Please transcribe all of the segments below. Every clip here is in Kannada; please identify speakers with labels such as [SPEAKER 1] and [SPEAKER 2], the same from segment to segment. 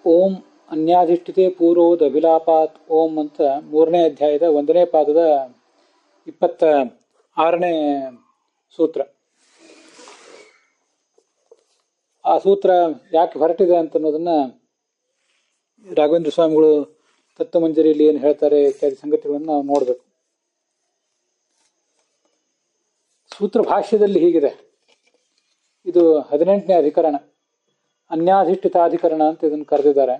[SPEAKER 1] ಓಂ ಅನ್ಯಾಧಿಷ್ಠಿತೆ ಪೂರ್ವೋದ ಅಭಿಲಾಪಾತ್ ಓಂ ಅಂತ 3ನೇ ಅಧ್ಯಾಯದ 1ನೇ ಪಾದದ 26ನೇ ಸೂತ್ರ. ಆ ಸೂತ್ರ ಯಾಕೆ ಹೊರಟಿದೆ ಅಂತ ಅನ್ನೋದನ್ನ ರಾಘವೇಂದ್ರ ಸ್ವಾಮಿಗಳು ತತ್ವಮಂಜರಿಯಲ್ಲಿ ಏನು ಹೇಳ್ತಾರೆ ಇತ್ಯಾದಿ ಸಂಗತಿಗಳನ್ನು ನಾವು ನೋಡಬೇಕು. ಸೂತ್ರ ಭಾಷ್ಯದಲ್ಲಿ ಹೀಗಿದೆ. ಇದು 18ನೇ ಅಧಿಕರಣ, ಅನ್ಯಾಧಿಷ್ಠಿತಾಧಿಕರಣ ಅಂತ ಇದನ್ನು ಕರೆದಿದ್ದಾರೆ.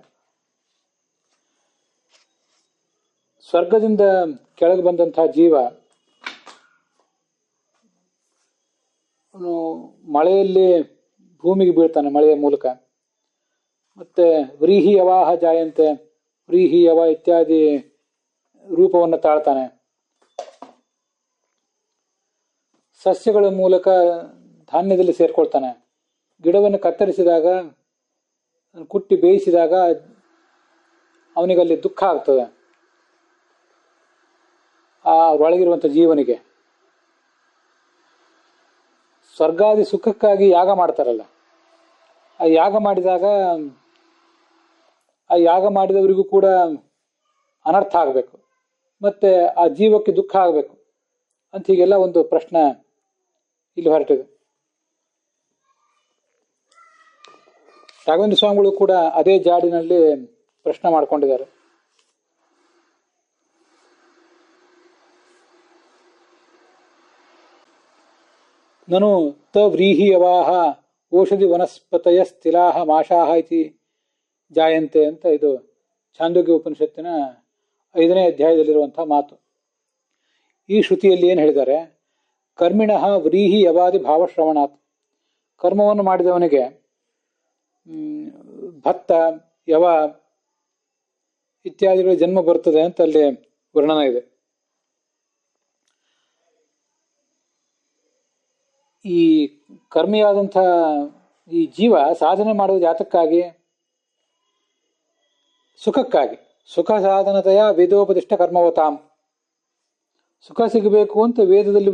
[SPEAKER 1] ಸ್ವರ್ಗದಿಂದ ಕೆಳಗೆ ಬಂದಂತಹ ಜೀವ ಮಳೆಯಲ್ಲಿ ಭೂಮಿಗೆ ಬೀಳ್ತಾನೆ, ಮಳೆಯ ಮೂಲಕ. ಮತ್ತೆ ವ್ರೀಹಿ ಯವಾಹ ಜಾಯಂತೆ, ವ್ರೀಹಿ ಯವ ಇತ್ಯಾದಿ ರೂಪವನ್ನು ತಾಳ್ತಾನೆ. ಸಸ್ಯಗಳ ಮೂಲಕ ಧಾನ್ಯದಲ್ಲಿ ಸೇರ್ಕೊಳ್ತಾನೆ. ಗಿಡವನ್ನು ಕತ್ತರಿಸಿದಾಗ, ಕುಟ್ಟಿ ಬೇಯಿಸಿದಾಗ ಅವನಿಗಲ್ಲಿ ದುಃಖ ಆಗ್ತದೆ, ಆ ಒಳಗಿರುವಂಥ ಜೀವನಿಗೆ. ಸ್ವರ್ಗಾದಿ ಸುಖಕ್ಕಾಗಿ ಯಾಗ ಮಾಡ್ತಾರಲ್ಲ, ಆ ಯಾಗ ಮಾಡಿದಾಗ ಆ ಯಾಗ ಮಾಡಿದವರಿಗೂ ಕೂಡ ಅನರ್ಥ ಆಗಬೇಕು, ಮತ್ತೆ ಆ ಜೀವಕ್ಕೆ ದುಃಖ ಆಗಬೇಕು ಅಂತ ಹೀಗೆಲ್ಲ ಒಂದು ಪ್ರಶ್ನೆ ಇಲ್ಲಿ ಹೊರಟಿದೆ. ರಾಘವೇಂದ್ರ ಸ್ವಾಮಿಗಳು ಕೂಡ ಅದೇ ಜಾಡಿನಲ್ಲಿ ಪ್ರಶ್ನೆ ಮಾಡ್ಕೊಂಡಿದ್ದಾರೆ. ನನು ತ ವ್ರೀಹಿ ಯವಾಹ ಓಷಧಿ ವನಸ್ಪತಯ ಸ್ಥಿಲಾಹ ಮಾಷಾಹ ಇತಿ ಜಾಯಂತೆ ಅಂತ ಇದು ಛಾಂದೋಗ್ಯ ಉಪನಿಷತ್ತಿನ 5ನೇ ಅಧ್ಯಾಯದಲ್ಲಿರುವಂತಹ ಮಾತು. ಈ ಶ್ರುತಿಯಲ್ಲಿ ಏನು ಹೇಳಿದ್ದಾರೆ? ಕರ್ಮಿಣಃ ವ್ರೀಹಿ ಯವಾದಿ ಭಾವಶ್ರವಣಾತ್, ಕರ್ಮವನ್ನು ಮಾಡಿದವನಿಗೆ ಭತ್ತ ಯವ ಇತ್ಯಾದಿಗಳ ಜನ್ಮ ಬರ್ತದೆ ಅಂತ ಅಲ್ಲಿ ವರ್ಣನ ಇದೆ. ಈ ಕರ್ಮಿಯಾದಂಥ ಈ ಜೀವ ಸಾಧನೆ ಮಾಡುವುದು ಯಾತಕ್ಕಾಗಿ? ಸುಖಕ್ಕಾಗಿ. ಸುಖ ಸಾಧನತೆಯ ವೇದೋಪದಿಷ್ಟ ಕರ್ಮವತಾಂ, ಸುಖ ಸಿಗಬೇಕು ಅಂತ ವೇದದಲ್ಲಿ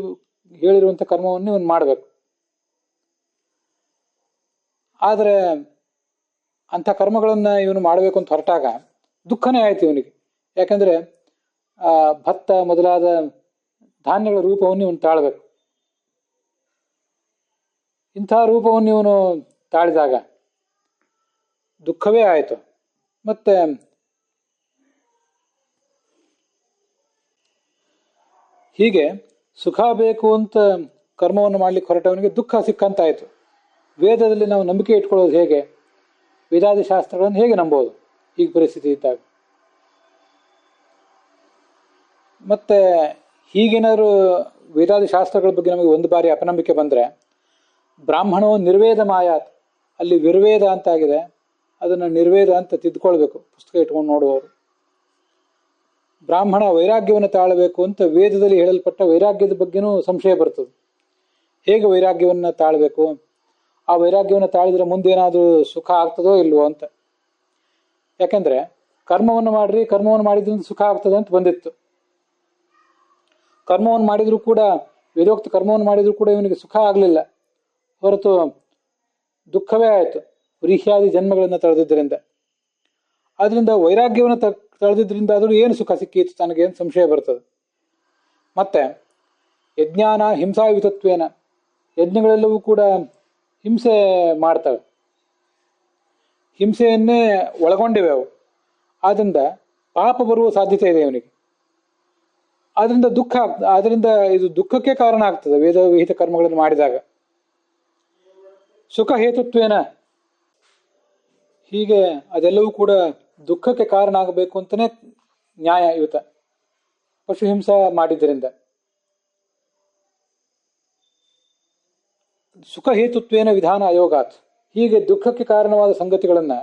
[SPEAKER 1] ಹೇಳಿರುವಂಥ ಕರ್ಮವನ್ನು ಇವನು ಮಾಡಬೇಕು. ಆದರೆ ಅಂಥ ಕರ್ಮಗಳನ್ನು ಇವನು ಮಾಡಬೇಕು ಅಂತ ಹೊರಟಾಗ ದುಃಖನೇ ಆಯ್ತು ಇವನಿಗೆ. ಯಾಕಂದ್ರೆ ಭತ್ತ ಮೊದಲಾದ ಧಾನ್ಯಗಳ ರೂಪವನ್ನು ಇವನು ತಾಳಬೇಕು. ಇಂಥ ರೂಪವನ್ನು ಇವನು ತಾಳಿದಾಗ ದುಃಖವೇ ಆಯಿತು. ಮತ್ತೆ ಹೀಗೆ ಸುಖ ಬೇಕು ಅಂತ ಕರ್ಮವನ್ನು ಮಾಡ್ಲಿಕ್ಕೆ ಹೊರಟವನಿಗೆ ದುಃಖ ಸಿಕ್ಕಂತಾಯ್ತು. ವೇದದಲ್ಲಿ ನಾವು ನಂಬಿಕೆ ಇಟ್ಕೊಳ್ಳೋದು ಹೇಗೆ? ವೇದಾದಿ ಶಾಸ್ತ್ರಗಳನ್ನು ಹೇಗೆ ನಂಬೋದು ಈಗ ಪರಿಸ್ಥಿತಿ ಇದ್ದಾಗ? ಮತ್ತೆ ಹೀಗೇನಾದ್ರು ವೇದಾದಿ ಶಾಸ್ತ್ರಗಳ ಬಗ್ಗೆ ನಮಗೆ ಒಂದು ಬಾರಿ ಅಪನಂಬಿಕೆ ಬಂದರೆ, ಬ್ರಾಹ್ಮಣವು ನಿರ್ವೇದ ಮಾಯಾತ್, ಅಲ್ಲಿ ವಿರ್ವೇದ ಅಂತ ಆಗಿದೆ, ಅದನ್ನು ನಿರ್ವೇದ ಅಂತ ತಿದ್ದುಕೊಳ್ಬೇಕು ಪುಸ್ತಕ ಇಟ್ಕೊಂಡು ನೋಡುವವರು. ಬ್ರಾಹ್ಮಣ ವೈರಾಗ್ಯವನ್ನು ತಾಳಬೇಕು ಅಂತ ವೇದದಲ್ಲಿ ಹೇಳಲ್ಪಟ್ಟ ವೈರಾಗ್ಯದ ಬಗ್ಗೆನೂ ಸಂಶಯ ಬರ್ತದೆ. ಹೇಗೆ ವೈರಾಗ್ಯವನ್ನು ತಾಳಬೇಕು? ಆ ವೈರಾಗ್ಯವನ್ನು ತಾಳಿದ್ರೆ ಮುಂದೇನಾದರೂ ಸುಖ ಆಗ್ತದೋ ಇಲ್ವೋ ಅಂತ. ಯಾಕಂದ್ರೆ ಕರ್ಮವನ್ನು ಮಾಡ್ರಿ, ಕರ್ಮವನ್ನು ಮಾಡಿದ್ರಿಂದ ಸುಖ ಆಗ್ತದೆ ಅಂತ ಬಂದಿತ್ತು. ಕರ್ಮವನ್ನು ಮಾಡಿದ್ರು ಕೂಡ, ವೇದೋಕ್ತ ಕರ್ಮವನ್ನು ಮಾಡಿದ್ರು ಕೂಡ ಇವನಿಗೆ ಸುಖ ಆಗಲಿಲ್ಲ, ಹೊರತು ದುಃಖವೇ ಆಯಿತು ವ್ರೀಹ್ಯಾದಿ ಜನ್ಮಗಳನ್ನು ತಳೆದಿದ್ದರಿಂದ. ಆದ್ರಿಂದ ವೈರಾಗ್ಯವನ್ನು ತಳೆದಿದ್ದರಿಂದ ಆದರೂ ಏನು ಸುಖ ಸಿಕ್ಕಿತ್ತು ತನಗೆ ಏನು ಸಂಶಯ ಬರ್ತದೆ. ಮತ್ತೆ ಯಜ್ಞಾನ ಹಿಂಸಾಯುತತ್ವೇನ, ಯಜ್ಞಗಳೆಲ್ಲವೂ ಕೂಡ ಹಿಂಸೆ ಮಾಡ್ತವೆ, ಹಿಂಸೆಯನ್ನೇ ಒಳಗೊಂಡಿವೆ ಅವು. ಆದ್ರಿಂದ ಪಾಪ ಬರುವ ಸಾಧ್ಯತೆ ಇದೆ ಇವನಿಗೆ. ಆದ್ರಿಂದ ದುಃಖ ಆದ್ರಿಂದ ಇದು ದುಃಖಕ್ಕೆ ಕಾರಣ ಆಗ್ತದೆ ವೇದ ವಿಹಿತ ಕರ್ಮಗಳನ್ನು ಮಾಡಿದಾಗ. ಸುಖ ಹೇತುತ್ವೇನ, ಹೀಗೆ ಅದೆಲ್ಲವೂ ಕೂಡ ದುಃಖಕ್ಕೆ ಕಾರಣ ಆಗಬೇಕು ಅಂತಲೇ ನ್ಯಾಯಯುತ. ಪಶು ಹಿಂಸಾ ಮಾಡಿದ್ದರಿಂದ ಸುಖ ಹೇತುತ್ವೇನ ವಿಧಾನ ಅಯೋಗಾತ್, ಹೀಗೆ ದುಃಖಕ್ಕೆ ಕಾರಣವಾದ ಸಂಗತಿಗಳನ್ನ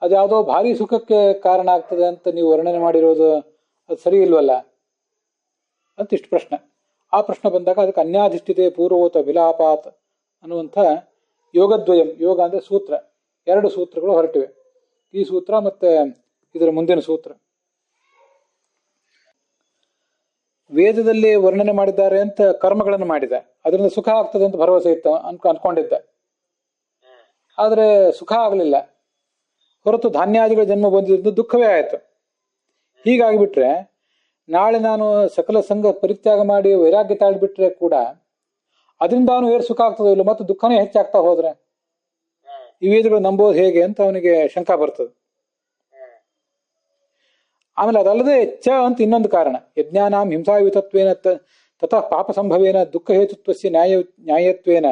[SPEAKER 1] ಅದ್ಯಾವುದೋ ಭಾರಿ ಸುಖಕ್ಕೆ ಕಾರಣ ಆಗ್ತದೆ ಅಂತ ನೀವು ವರ್ಣನೆ ಮಾಡಿರೋದು ಅದು ಸರಿ ಇಲ್ವಲ್ಲ ಅಂತ ಇಷ್ಟು ಪ್ರಶ್ನೆ. ಆ ಪ್ರಶ್ನೆ ಬಂದಾಗ ಅದಕ್ಕೆ ಅನ್ಯಾಧಿಷ್ಠಿತೆ ಪೂರ್ವೋತ ವಿಲಾಪಾತ್ ಅನ್ನುವಂಥ ಯೋಗದ್ವಯಂ, ಯೋಗ ಅಂದರೆ ಸೂತ್ರ, 2 ಸೂತ್ರಗಳು ಹೊರಟಿವೆ. ಈ ಸೂತ್ರ ಮತ್ತೆ ಇದರ ಮುಂದಿನ ಸೂತ್ರ. ವೇದದಲ್ಲಿ ವರ್ಣನೆ ಮಾಡಿದ್ದಾರೆ ಅಂತ ಕರ್ಮಗಳನ್ನು ಮಾಡಿದೆ, ಅದರಿಂದ ಸುಖ ಆಗ್ತದೆ ಅಂತ ಭರವಸೆ ಇತ್ತು ಅನ್ಕೊಂಡಿದ್ದ. ಆದರೆ ಸುಖ ಆಗಲಿಲ್ಲ, ಹೊರತು ಧಾನ್ಯಾದಿಗಳ ಜನ್ಮ ಬಂದಿದ್ದು ದುಃಖವೇ ಆಯಿತು. ಹೀಗಾಗಿಬಿಟ್ರೆ ನಾಳೆ ನಾನು ಸಕಲ ಸಂಘ ಪರಿತ್ಯಾಗ ಮಾಡಿ ವೈರಾಗ್ಯ ತಾಳ್ಬಿಟ್ರೆ ಕೂಡ ಅದರಿಂದ ಅವನು ಏರ್ ಸುಖ ಆಗ್ತದೋ ಇಲ್ಲ, ಮತ್ತು ದುಃಖನೇ ಹೆಚ್ಚಾಗ್ತಾ ಹೋದ್ರೆ ಈ ವೇದಗಳು ನಂಬೋದು ಹೇಗೆ ಅಂತ ಅವನಿಗೆ ಶಂಕಾ ಬರ್ತದೆ. ಆಮೇಲೆ ಅದಲ್ಲದೆ ಅಂತ ಇನ್ನೊಂದು ಕಾರಣ, ಯಜ್ಞಾನಾಂ ಹಿಂಸಾಯುತತ್ವೇನ ತತಃ ಪಾಪ ಸಂಭವೇನ ದುಃಖ ಹೇತುತ್ವಸ್ಯ ನ್ಯಾಯತ್ವೇನ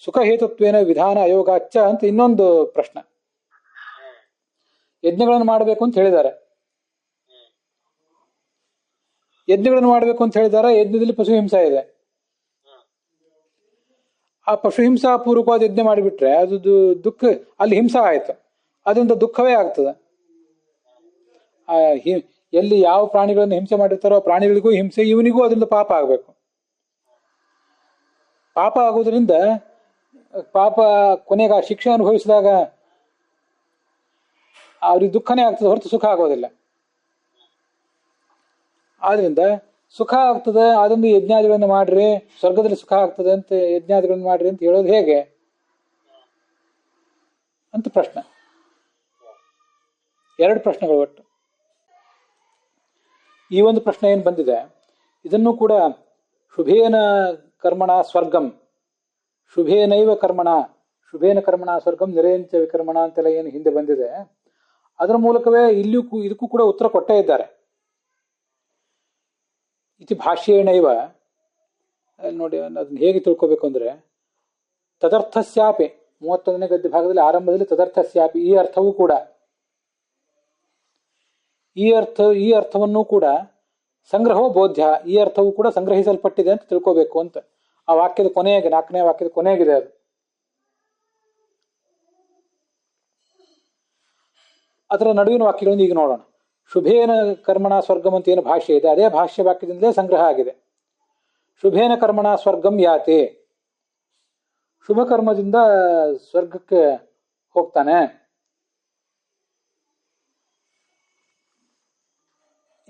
[SPEAKER 1] ಸುಖ ಹೇತುತ್ವೇನ ವಿಧಾನ ಅಯೋಗಾಚ್ಚ ಅಂತ ಇನ್ನೊಂದು ಪ್ರಶ್ನೆ. ಯಜ್ಞಗಳನ್ನು ಮಾಡಬೇಕು ಅಂತ ಹೇಳಿದ್ದಾರೆ, ಯಜ್ಞದಲ್ಲಿ ಪಶು ಹಿಂಸಾ ಇದೆ. ಆ ಪಶು ಹಿಂಸಾ ಪೂರ್ವಕವಾದ ಯಜ್ಞ ಮಾಡಿಬಿಟ್ರೆ ಅದು ದುಃಖ, ಅಲ್ಲಿ ಹಿಂಸಾ ಆಯ್ತು, ಅದರಿಂದ ದುಃಖವೇ ಆಗ್ತದೆ. ಎಲ್ಲಿ ಯಾವ ಪ್ರಾಣಿಗಳನ್ನು ಹಿಂಸೆ ಮಾಡಿರ್ತಾರೋ ಆ ಪ್ರಾಣಿಗಳಿಗೂ ಹಿಂಸೆ, ಇವನಿಗೂ ಅದರಿಂದ ಪಾಪ ಆಗಬೇಕು. ಪಾಪ ಆಗೋದ್ರಿಂದ ಪಾಪ ಕೊನೆಗೆ ಆ ಶಿಕ್ಷೆ ಅನುಭವಿಸಿದಾಗ ಅವ್ರಿಗೆ ದುಃಖನೇ ಆಗ್ತದೆ ಹೊರತು ಸುಖ ಆಗೋದಿಲ್ಲ. ಆದ್ರಿಂದ ಸುಖ ಆಗ್ತದೆ, ಅದೊಂದು ಯಜ್ಞಾದಿಗಳನ್ನು ಮಾಡ್ರಿ ಸ್ವರ್ಗದಲ್ಲಿ ಸುಖ ಆಗ್ತದೆ ಅಂತ ಯಜ್ಞಾದಿಗಳನ್ನು ಮಾಡ್ರಿ ಅಂತ ಹೇಳೋದು ಹೇಗೆ ಅಂತ ಪ್ರಶ್ನೆ. ಎರಡು ಪ್ರಶ್ನೆಗಳು ಒಟ್ಟು. ಈ ಒಂದು ಪ್ರಶ್ನೆ ಏನು ಬಂದಿದೆ ಇದನ್ನು ಕೂಡ ಶುಭೇನ ಕರ್ಮಣ ಸ್ವರ್ಗಂ, ಶುಭೇನೈವ ಕರ್ಮಣ, ಶುಭೇನ ಕರ್ಮಣ ಸ್ವರ್ಗಂ ನಿರೇಂಚ ವಿಕರ್ಮಣ ಅಂತೆಲ್ಲ ಏನು ಹಿಂದೆ ಬಂದಿದೆ, ಅದರ ಮೂಲಕವೇ ಇಲ್ಲಿಯೂ ಇದಕ್ಕೂ ಕೂಡ ಉತ್ತರ ಕೊಟ್ಟೇ ಇದ್ದಾರೆ. ಇತಿ ಭಾಷ್ಯೇಣೈವ ನೋಡಿ, ಅದನ್ನ ಹೇಗೆ ತಿಳ್ಕೋಬೇಕು ಅಂದ್ರೆ, ತದರ್ಥಸ್ಯಾಪಿ 31ನೇ ಗದ್ಯ ಭಾಗದಲ್ಲಿ ಆರಂಭದಲ್ಲಿ ತದರ್ಥಸ್ಯಾಪಿ, ಈ ಅರ್ಥವೂ ಕೂಡ, ಈ ಅರ್ಥವನ್ನು ಕೂಡ ಸಂಗ್ರಹೋ ಬೋಧ್ಯ, ಈ ಅರ್ಥವೂ ಕೂಡ ಸಂಗ್ರಹಿಸಲ್ಪಟ್ಟಿದೆ ಅಂತ ತಿಳ್ಕೋಬೇಕು ಅಂತ ಆ ವಾಕ್ಯದ ಕೊನೆಯಾಗಿ 4ನೇ ವಾಕ್ಯದ ಕೊನೆಯಾಗಿದೆ ಅದು. ಅದರ ನಡುವಿನ ವಾಕ್ಯಗಳನ್ನು ಈಗ ನೋಡೋಣ. ಶುಭೇನ ಕರ್ಮಣ ಸ್ವರ್ಗಂ ಅಂತ ಏನು ಭಾಷ್ಯ ಇದೆ ಅದೇ ಭಾಷ್ಯ ವಾಕ್ಯದಿಂದಲೇ ಸಂಗ್ರಹ ಆಗಿದೆ. ಶುಭೇನ ಕರ್ಮಣ ಸ್ವರ್ಗಂ ಯಾತೆ, ಶುಭ ಕರ್ಮದಿಂದ ಸ್ವರ್ಗಕ್ಕೆ ಹೋಗ್ತಾನೆ.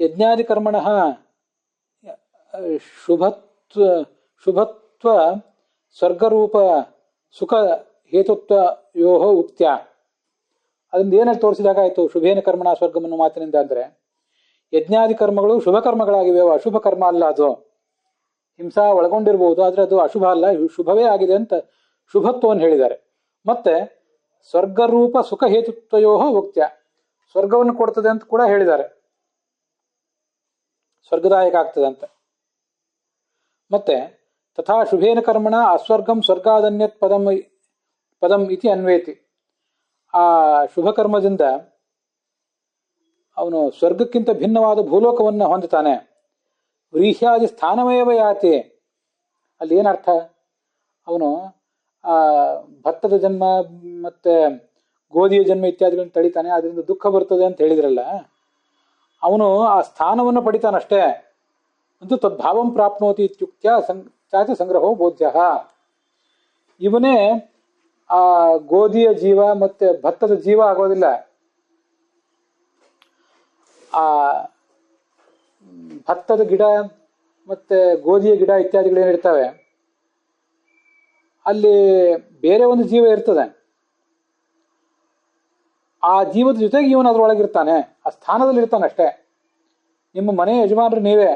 [SPEAKER 1] ಯಜ್ಞಾದಿ ಕರ್ಮಣ ಶುಭತ್ವ ಸ್ವರ್ಗರೂಪ ಸುಖ ಹೇತುತ್ವಯೋ ಉಕ್ತ್ಯ. ಅದರಿಂದ ಏನಲ್ಲಿ ತೋರಿಸಿದಾಗ ಆಯ್ತು ಶುಭೇನ ಕರ್ಮಣ ಸ್ವರ್ಗಮನ್ನು ಮಾತಿನಿಂದ ಅಂದ್ರೆ, ಯಜ್ಞಾದಿ ಕರ್ಮಗಳು ಶುಭ ಕರ್ಮಗಳಾಗಿವೆ, ಅಶುಭ ಕರ್ಮ ಅಲ್ಲ. ಅದು ಹಿಂಸಾ ಒಳಗೊಂಡಿರ್ಬೋದು, ಆದ್ರೆ ಅದು ಅಶುಭ ಅಲ್ಲ, ಶುಭವೇ ಆಗಿದೆ ಅಂತ ಶುಭತ್ವವನ್ನು ಹೇಳಿದ್ದಾರೆ. ಮತ್ತೆ ಸ್ವರ್ಗರೂಪ ಸುಖ ಹೇತುತ್ವಯೋ ಉಕ್ತ್ಯ, ಸ್ವರ್ಗವನ್ನು ಕೊಡ್ತದೆ ಅಂತ ಕೂಡ ಹೇಳಿದ್ದಾರೆ, ಸ್ವರ್ಗದಾಯಕ ಆಗ್ತದೆ ಅಂತ. ಮತ್ತೆ ತಥಾ ಶುಭೇನ ಕರ್ಮಣ ಅಸ್ವರ್ಗಂ ಸ್ವರ್ಗಾದನ್ಯತ್ ಪದಂ ಇತಿ ಅನ್ವೇತಿ. ಆ ಶುಭ ಕರ್ಮದಿಂದ ಅವನು ಸ್ವರ್ಗಕ್ಕಿಂತ ಭಿನ್ನವಾದ ಭೂಲೋಕವನ್ನು ಹೊಂದುತ್ತಾನೆ. ವ್ರೀಹ್ಯಾದಿ ಸ್ಥಾನಮೇವ ಯಾತಿ, ಅಲ್ಲಿ ಏನರ್ಥ, ಅವನು ಆ ಭತ್ತದ ಜನ್ಮ ಮತ್ತೆ ಗೋಧಿಯ ಜನ್ಮ ಇತ್ಯಾದಿಗಳನ್ನು ತಳಿತಾನೆ, ಅದರಿಂದ ದುಃಖ ಬರ್ತದೆ ಅಂತ ಹೇಳಿದ್ರಲ್ಲ, ಅವನು ಆ ಸ್ಥಾನವನ್ನು ಪಡಿತಾನಷ್ಟೇ. ಅಂತೂ ತದ್ಭಾವಂ ಪ್ರಾಪ್ನೋತಿ ಇತ್ಯುಕ್ತ್ಯ ಚಾಚ ಸಂಗ್ರಹೋ ಬೋಧ್ಯ. ಇವನೇ ಆ ಗೋಧಿಯ ಜೀವ ಮತ್ತೆ ಭತ್ತದ ಜೀವ ಆಗೋದಿಲ್ಲ. ಆ ಭತ್ತದ ಗಿಡ ಮತ್ತೆ ಗೋಧಿಯ ಗಿಡ ಇತ್ಯಾದಿಗಳೇನಿರ್ತವೆ ಅಲ್ಲಿ ಬೇರೆ ಒಂದು ಜೀವ ಇರ್ತದೆ. ಆ ಜೀವದ ಜೊತೆಗೆ ಇವನು ಅದರೊಳಗಿರ್ತಾನೆ, ಆ ಸ್ಥಾನದಲ್ಲಿ ಇರ್ತಾನೆ ಅಷ್ಟೇ. ನಿಮ್ಮ ಮನೆಯ ಯಜಮಾನರು ನೀವೇ,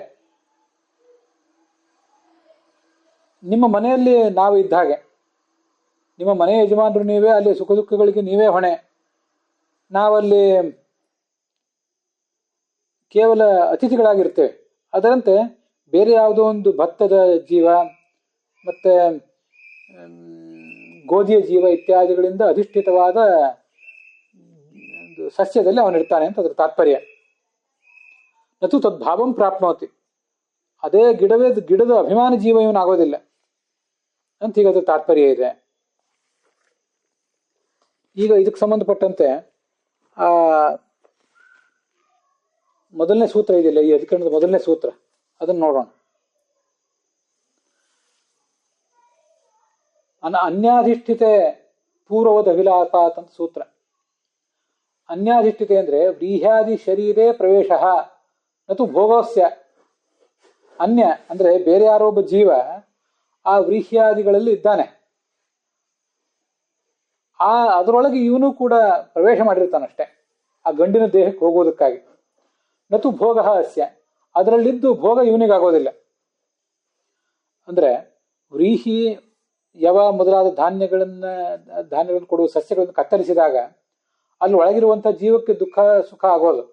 [SPEAKER 1] ನಿಮ್ಮ ಮನೆಯಲ್ಲಿ ನಾವು ಇದ್ದ ಹಾಗೆ, ನಿಮ್ಮ ಮನೆಯ ಯಜಮಾನರು ನೀವೇ, ಅಲ್ಲಿ ಸುಖ ದುಃಖಗಳಿಗೆ ನೀವೇ ಹೊಣೆ. ನಾವಲ್ಲಿ ಕೇವಲ ಅತಿಥಿಗಳಾಗಿರ್ತೇವೆ. ಅದರಂತೆ ಬೇರೆ ಯಾವುದೋ ಒಂದು ಭತ್ತದ ಜೀವ ಮತ್ತೆ ಗೋಧಿಯ ಜೀವ ಇತ್ಯಾದಿಗಳಿಂದ ಅಧಿಷ್ಠಿತವಾದ ಸಸ್ಯದಲ್ಲಿ ಅವನಿರ್ತಾನೆ ಅಂತ ಅದ್ರ ತಾತ್ಪರ್ಯ. ನತು ತದ್ಭಾವಂ ಪ್ರಾಪ್ನೋತಿ, ಅದೇ ಗಿಡದ ಅಭಿಮಾನ ಜೀವ ಇವನಾಗೋದಿಲ್ಲ ಅಂತ ಈಗ ಅದ್ರ ತಾತ್ಪರ್ಯ ಇದೆ. ಈಗ ಇದಕ್ಕೆ ಸಂಬಂಧಪಟ್ಟಂತೆ ಆ ಮೊದಲನೇ ಸೂತ್ರ ಇದೆಯಲ್ಲ, ಈ ಅಧಿಕರಣದ ಮೊದಲನೇ ಸೂತ್ರ, ಅದನ್ನು ನೋಡೋಣ. ಅನ್ಯಾಧಿಷ್ಠಿತೆ ಪೂರ್ವವದ ಅಭಿಲಾಪಾತ್ ಅಂತ ಸೂತ್ರ. ಅನ್ಯಾಧಿಷ್ಠಿತೆ ಅಂದ್ರೆ ವ್ರೀಹ್ಯಾದಿ ಶರೀರೇ ಪ್ರವೇಶ ನತು ಭೋಗಸ್ಯ. ಅನ್ಯ ಅಂದ್ರೆ ಬೇರೆ ಯಾರೋ ಒಬ್ಬ ಜೀವ ಆ ವ್ರೀಹ್ಯಾದಿಗಳಲ್ಲಿ ಇದ್ದಾನೆ, ಅದರೊಳಗೆ ಇವನು ಕೂಡ ಪ್ರವೇಶ ಮಾಡಿರ್ತಾನಷ್ಟೆ ಆ ಗಂಡಿನ ದೇಹಕ್ಕೆ ಹೋಗೋದಕ್ಕಾಗಿ. ನತು ಭೋಗ ಅಸ್ಯ, ಅದರಲ್ಲಿದ್ದು ಭೋಗ ಇವನಿಗಾಗೋದಿಲ್ಲ. ಅಂದ್ರೆ ವ್ರೀಹಿ ಯವ ಮೊದಲಾದ ಧಾನ್ಯಗಳನ್ನು ಕೊಡುವ ಸಸ್ಯಗಳನ್ನು ಕತ್ತರಿಸಿದಾಗ ಅಲ್ಲಿ ಒಳಗಿರುವಂತಹ ಜೀವಕ್ಕೆ ದುಃಖ ಸುಖ ಆಗೋದು.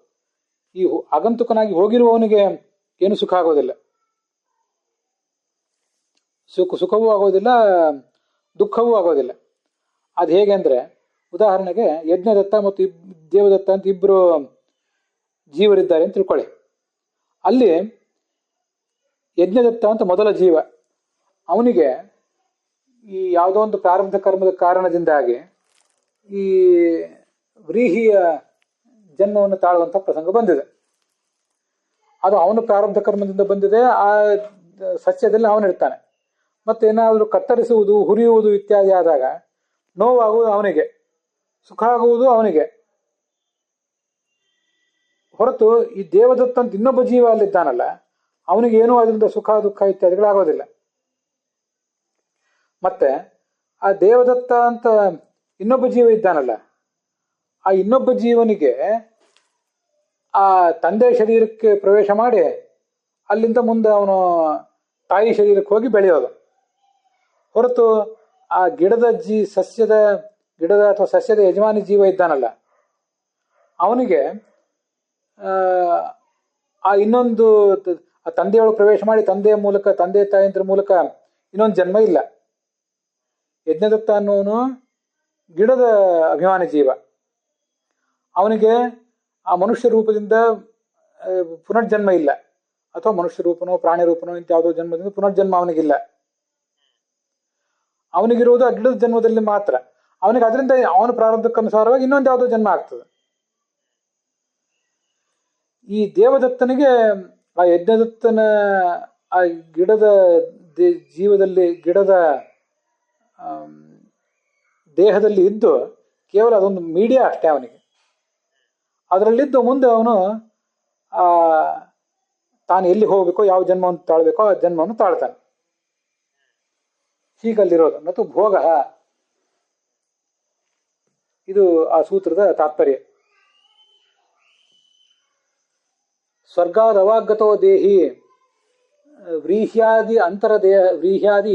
[SPEAKER 1] ಈ ಆಗಂತುಕನಾಗಿ ಹೋಗಿರುವವನಿಗೆ ಏನು ಸುಖ ಆಗೋದಿಲ್ಲ, ಸುಖವೂ ಆಗೋದಿಲ್ಲ, ದುಃಖವೂ ಆಗೋದಿಲ್ಲ. ಅದು ಹೇಗೆ ಅಂದ್ರೆ, ಉದಾಹರಣೆಗೆ ಯಜ್ಞದತ್ತ ಮತ್ತು ದೇವದತ್ತ ಅಂತ ಇಬ್ಬರು ಜೀವರಿದ್ದಾರೆ ಅಂತ ತಿಳ್ಕೊಳ್ಳಿ. ಅಲ್ಲಿ ಯಜ್ಞದತ್ತ ಅಂತ ಮೊದಲ ಜೀವ, ಅವನಿಗೆ ಈ ಯಾವುದೋ ಒಂದು ಪ್ರಾರಬ್ಧ ಕರ್ಮದ ಕಾರಣದಿಂದಾಗಿ ಈ ವ್ರೀಹಿಯ ಜನ್ಮವನ್ನು ತಾಳುವಂಥ ಪ್ರಸಂಗ ಬಂದಿದೆ. ಅದು ಅವನು ಪ್ರಾರಬ್ಧ ಕರ್ಮದಿಂದ ಬಂದಿದೆ. ಆ ಸಸ್ಯದಲ್ಲಿ ಅವನಿರ್ತಾನೆ. ಮತ್ತೇನಾದರೂ ಕತ್ತರಿಸುವುದು, ಹುರಿಯುವುದು ಇತ್ಯಾದಿ ಆದಾಗ ನೋವಾಗುವುದು ಅವನಿಗೆ, ಸುಖ ಆಗುವುದು ಅವನಿಗೆ. ಹೊರತು ಈ ದೇವದತ್ತ ಅಂತ ಇನ್ನೊಬ್ಬ ಜೀವ ಅಲ್ಲಿದ್ದಾನಲ್ಲ, ಅವನಿಗೆ ಏನೂ ಅದರಿಂದ ಸುಖ ದುಃಖ ಇತ್ಯಾದಿಗಳಾಗೋದಿಲ್ಲ. ಮತ್ತೆ ಆ ದೇವದತ್ತ ಅಂತ ಇನ್ನೊಬ್ಬ ಜೀವ ಇದ್ದಾನಲ್ಲ, ಆ ಇನ್ನೊಬ್ಬ ಜೀವನಿಗೆ ಆ ತಂದೆ ಶರೀರಕ್ಕೆ ಪ್ರವೇಶ ಮಾಡಿ ಅಲ್ಲಿಂದ ಮುಂದೆ ಅವನು ತಾಯಿ ಶರೀರಕ್ಕೆ ಹೋಗಿ ಬೆಳೆಯೋದು. ಹೊರತು ಆ ಗಿಡದ ಅಥವಾ ಸಸ್ಯದ ಯಜಮಾನಿ ಜೀವ ಇದ್ದಾನಲ್ಲ, ಅವನಿಗೆ ಆ ಇನ್ನೊಂದು ಆ ತಂದೆಯೊಳಗೆ ಪ್ರವೇಶ ಮಾಡಿ ತಂದೆಯ ಮೂಲಕ, ತಂದೆ ತಾಯಿಯಂದ್ರ ಮೂಲಕ ಇನ್ನೊಂದು ಜನ್ಮ ಇಲ್ಲ. ಯಜ್ಞದತ್ತ ಅನ್ನೋನು ಗಿಡದ ಅಭಿಮಾನಿ ಜೀವ. ಅವನಿಗೆ ಆ ಮನುಷ್ಯ ರೂಪದಿಂದ ಪುನರ್ಜನ್ಮ ಇಲ್ಲ, ಅಥವಾ ಮನುಷ್ಯ ರೂಪನೋ ಪ್ರಾಣಿ ರೂಪನೋ ಇಂಥ ಯಾವುದೋ ಜನ್ಮದಿಂದ ಪುನರ್ಜನ್ಮ ಅವನಿಗಿಲ್ಲ. ಅವನಿಗಿರುವುದು ಆ ಗಿಡದ ಜನ್ಮದಲ್ಲಿ ಮಾತ್ರ. ಅವನಿಗೆ ಅದರಿಂದ ಅವನ ಪ್ರಾರಬ್ಧಕ್ಕನುಸಾರವಾಗಿ ಇನ್ನೊಂದು ಯಾವುದೋ ಜನ್ಮ ಆಗ್ತದೆ. ಈ ದೇವದತ್ತನಿಗೆ ಆ ಯಜ್ಞದತ್ತನ ಆ ಗಿಡದ ಜೀವದಲ್ಲಿ, ಗಿಡದ ದೇಹದಲ್ಲಿ ಇದ್ದು ಕೇವಲ ಅದೊಂದು ಮೀಡಿಯಾ ಅಷ್ಟೇ ಅವನಿಗೆ. ಅದರಲ್ಲಿದ್ದು ಮುಂದೆ ಅವನು ತಾನು ಎಲ್ಲಿ ಹೋಗ್ಬೇಕೋ, ಯಾವ ಜನ್ಮವನ್ನು ತಾಳ್ಬೇಕೋ ಆ ಜನ್ಮವನ್ನು ತಾಳ್ತಾನೆ. ಹೀಗಲ್ಲಿರೋದು ಮತ್ತು ಭೋಗ. ಇದು ಆ ಸೂತ್ರದ ತಾತ್ಪರ್ಯ. ಸ್ವರ್ಗಾದವಾಗತೋ ದೇಹಿ ವ್ರೀಹ್ಯಾದಿ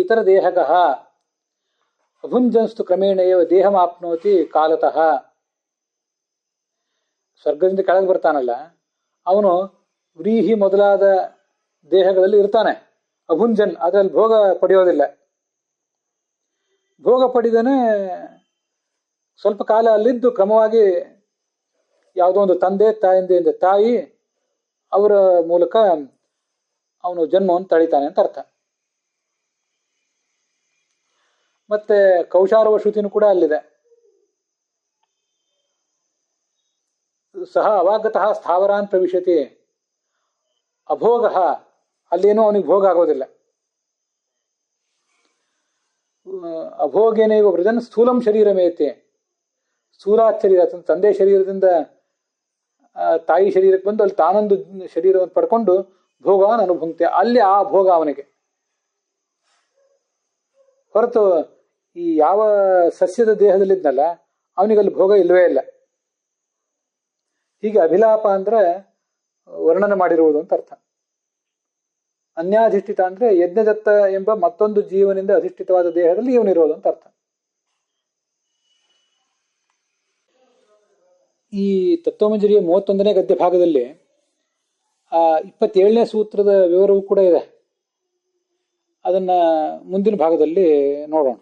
[SPEAKER 1] ಇತರ ದೇಹಗಃ ಅಭುಂಜನ್ಸ್ತು ಕ್ರಮೇಣ ದೇಹಮಾಪ್ನೋತಿ ಕಾಲತಃ. ಸ್ವರ್ಗದಿಂದ ಕೆಳಗೆ ಬರ್ತಾನಲ್ಲ ಅವನು ವ್ರೀಹಿ ಮೊದಲಾದ ದೇಹಗಳಲ್ಲಿ ಇರ್ತಾನೆ. ಅಭುಂಜನ್, ಅದರಲ್ಲಿ ಭೋಗ ಪಡೆಯೋದಿಲ್ಲ. ಭೋಗ ಪಡೆದನೆ ಸ್ವಲ್ಪ ಕಾಲ ಅಲ್ಲಿದ್ದು ಕ್ರಮವಾಗಿ ಯಾವುದೋ ಒಂದು ತಂದೆ ತಾಯಿಯಿಂದ ತಾಯಿ ಅವರ ಮೂಲಕ ಅವನು ಜನ್ಮವನ್ನು ತಳಿತಾನೆ ಅಂತ ಅರ್ಥ. ಮತ್ತೆ ಕೌಶಾರವ ಶ್ರುತಿನೂ ಕೂಡ ಅಲ್ಲಿದೆ. ಸಹ ಅವಾಗತಃ ಸ್ಥಾವರಾನ್ ಪ್ರವಿಶತಿ ಅಭೋಗ, ಅಲ್ಲೇನೂ ಅವನಿಗೆ ಭೋಗ ಆಗೋದಿಲ್ಲ. ಅಭೋಗೇನೈವ ವೃಜನ್ ಸ್ಥೂಲಂ ಶರೀರ ಮೇತೆ, ಸ್ಥೂಲಾತ್ ಶರೀರ, ತಂದೆ ಶರೀರದಿಂದ ತಾಯಿ ಶರೀರಕ್ಕೆ ಬಂದು ಅಲ್ಲಿ ತಾನೊಂದು ಶರೀರವನ್ನು ಪಡ್ಕೊಂಡು ಭೋಗವನ್ನು ಅನುಭುಂಕ್ತೆ, ಅಲ್ಲಿ ಆ ಭೋಗ ಅವನಿಗೆ. ಹೊರತು ಈ ಯಾವ ಸಸ್ಯದ ದೇಹದಲ್ಲಿದ್ನಲ್ಲ ಅವನಿಗಲ್ಲಿ ಭೋಗ ಇಲ್ಲವೇ ಇಲ್ಲ. ಹೀಗೆ ಅಭಿಲಾಪ ಅಂದ್ರೆ ವರ್ಣನೆ ಮಾಡಿರುವುದು ಅಂತ ಅರ್ಥ. ಅನ್ಯಾಧಿಷ್ಠಿತ ಅಂದ್ರೆ ಯಜ್ಞದತ್ತ ಎಂಬ ಮತ್ತೊಂದು ಜೀವನಿಂದ ಅಧಿಷ್ಠಿತವಾದ ದೇಹದಲ್ಲಿ ಇವನಿರೋದು ಅಂತ ಅರ್ಥ. ಈ ತತ್ವಮಂಜರಿಯ 31ನೇ ಗದ್ಯ ಭಾಗದಲ್ಲಿ 27ನೇ ಸೂತ್ರದ ವಿವರವೂ ಕೂಡ ಇದೆ. ಅದನ್ನ ಮುಂದಿನ ಭಾಗದಲ್ಲಿ ನೋಡೋಣ.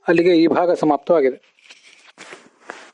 [SPEAKER 1] ಅಲ್ಲಿಗೆ ಈ ಭಾಗ ಸಮಾಪ್ತವಾಗಿದೆ.